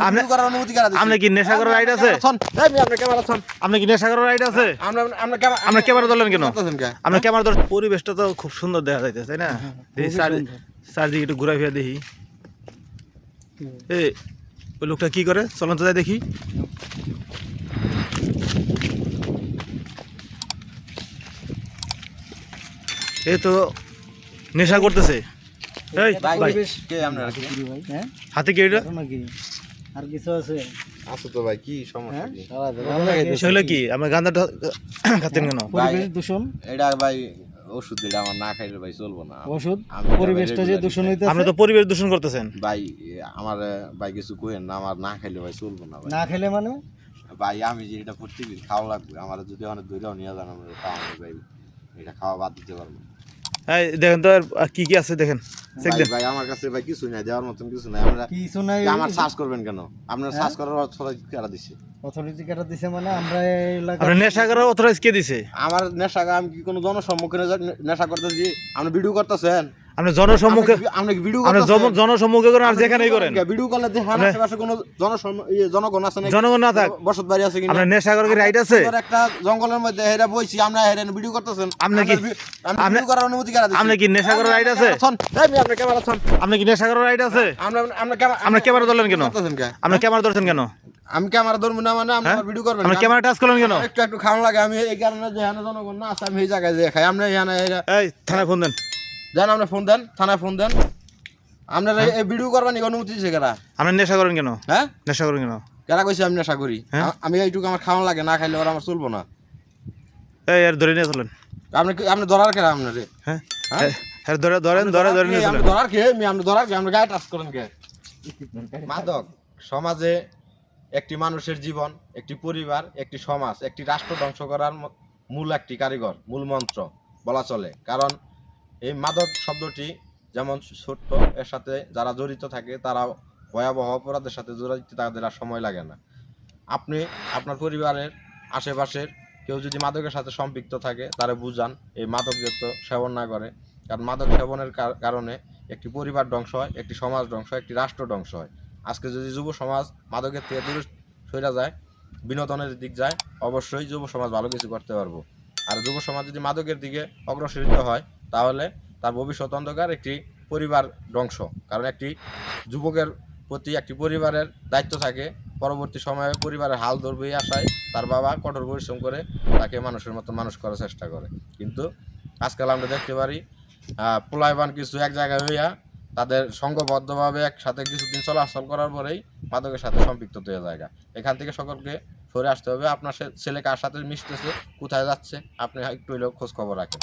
আপনি করার অনুমতি কারা দিছে? আপনি কি নেশা করার রাইট আছে? এই আপনি ক্যামেরা ছন। আপনি কি নেশা করার রাইট আছে? আপনি ক্যামেরা ধরলেন কেন? আপনি ক্যামেরা ধর। পরিবেশটা তো খুব সুন্দর দেখা যাইতেছে, তাই না? দেখি চারদিকে একটু ঘুরে ফিরে দেখি। এই ওই লোকটা কি করে, চলুন তো যাই দেখি। এই তো নেশা করতেছে। এই ভাই, কে আপনারা কি? হ্যাঁ হাতে কি এটা? নাকি আর কিছু আছে? আছে তো ভাই, কি সমস্যা কি? সেগুলো কি? আমরা গাঁজাটা খাচ্ছেন কেন? পরিবেশ দূষণ, এটা ভাই ওষুধ, এটা আমার না খাইলে ভাই চলবো না। ওষুধ, আমি পরিবেশটা যে দূষণ হইতেছে। আপনি তো পরিবেশ দূষণ করতেছেন ভাই। আমার ভাই কিছু কইেন না, আমার না খাইলে ভাই চলবো না ভাই। না খেলে মানে ভাই আমি যে এটা প্রত্যেকদিন খাওয়া লাগবে, আমার যদি অনেক দূরেও নিয়ে যান আমরা খাওয়ানো ভাই, এটা খাওয়া বাদ দিতে পারবো। এই দেখেন তো আর কি কি আছে দেখেন, চেক ভাই দেন। ভাই আমার কাছে ভাই কিছু নাই, দেওয়ার মতন কিছু নাই। আমরা কিছু নাই। আমার সার্চ করবেন কেন? আপনার সার্চ করার অথরিটি কারা দিছে? অথরিটি কাটা দিছে মানে আমরা এই এলাকা আপনি নেশা করার অথরাইজ কে দিছে? আমার নেশা, আমি কি কোনো জনসম্মুখে নেশা করতেছি? আপনি ভিডিও করতেছেন? আপনি জনসম্মুখে, আপনি কি ভিডিও আপনি করতেছেন? জনসম্মুখে করেন আর যেখানেই করেন। ভিডিও করলে দেখেন আশেপাশে কোনো জনগণ আছে নাকি? জনগণ না থাক, বসত বাড়ি আছে কিনা? আপনার নেশা করার রাইট আছে? সুন্দর একটা জঙ্গলের মধ্যে হেরা বইছি আমরা, হেরা ভিডিও করতেছেন? আপনি কি ভিডিও করার অনুমতি কারা দিছে? আপনি কি নেশা করার রাইট আছে? আপনি ক্যামেরা ছন। আপনি কি নেশা করার রাইট আছে? আপনি ক্যামেরা ধরলেন কেন? করতেছেন কে? আপনি ক্যামেরা ধরছেন কেন? আমি ক্যামেরা ধরবো না মানে আপনি ভিডিও করবেন? আপনি ক্যামেরা টাচ করলেন কেন? একটু একটু খাওয়ানো লাগে, আমি এই কারণে যে এখানে জনগণ না আছে, আমি এই জায়গায় যে খাই। আপনি এখানে এই থানায় ফোন দেন। জান, আপনি ফোন দেন, থানায় ফোন দেন। আপনার এই ভিডিও করবেন অনুমতি দিছে কারা? আপনি নেশা করেন কেন? হ্যাঁ, নেশা করেন কেন? কারা কইছে আমি নেশা করি? হ্যাঁ? আমি এইটুকু আমার খাওয়ানো লাগে, না খাইলে ওরা আমার চলবো না। এই আর ধরে নিয়ে চলেন। আপনি ধরার কেরা আপনার? হ্যাঁ হ্যাঁ? হ্যাঁ, ধরে নিয়ে আপনি চলেন। ধরার কে? আপনি ধরার কে? আপনি গায়ে টাচ করেন কে? মাদক সমাজে একটি মানুষের জীবন, একটি পরিবার, একটি সমাজ, একটি রাষ্ট্র ধ্বংস করার মূল একটি কারিগর, মূল মন্ত্র বলা চলে। কারণ এই মাদক শব্দটি যেমন ছোট্ট, এর সাথে যারা জড়িত থাকে তারা ভয়াবহ অপরাধের সাথে জড়িত, তাদের আর সময় লাগে না। আপনি আপনার পরিবারের আশেপাশের কেউ যদি মাদকের সাথে সম্পৃক্ত থাকে তারা বুঝান এই মাদক যাতে সেবন না করে। কারণ মাদক সেবনের কারণে একটি পরিবার ধ্বংস হয়, একটি সমাজ ধ্বংস হয়, একটি রাষ্ট্র ধ্বংস হয়। আজকে যদি যুব সমাজ মাদকের থেকে দূরে সরে যায়, বিনোদনের দিক যায়, অবশ্যই যুব সমাজ ভালো কিছু করতে পারবো। আর যুব সমাজ যদি মাদকের দিকে অগ্রসরিত হয় তাহলে তার ভবিষ্যৎ অন্ধকার, একটি পরিবার ধ্বংস। কারণ একটি যুবকের প্রতি একটি পরিবারের দায়িত্ব থাকে, পরবর্তী সময়ে পরিবারের হাল ধরবে এই আশায় তার বাবা কঠোর পরিশ্রম করে তাকে মানুষের মতো মানুষ করার চেষ্টা করে। কিন্তু আজকাল আমরা দেখতে পারি পোলাইবান কিছু এক জায়গায় হইয়া তাদের সংঘবদ্ধভাবে একসাথে কিছুদিন চলাচল করার পরেই মাদকের সাথে সম্পৃক্ত হয়ে যায়। এখান থেকে সকলকে সরে আসতে হবে। আপনার ছেলে কার সাথে মিশতেছে, কোথায় যাচ্ছে, আপনি একটু হইলেও খোঁজ খবর রাখেন।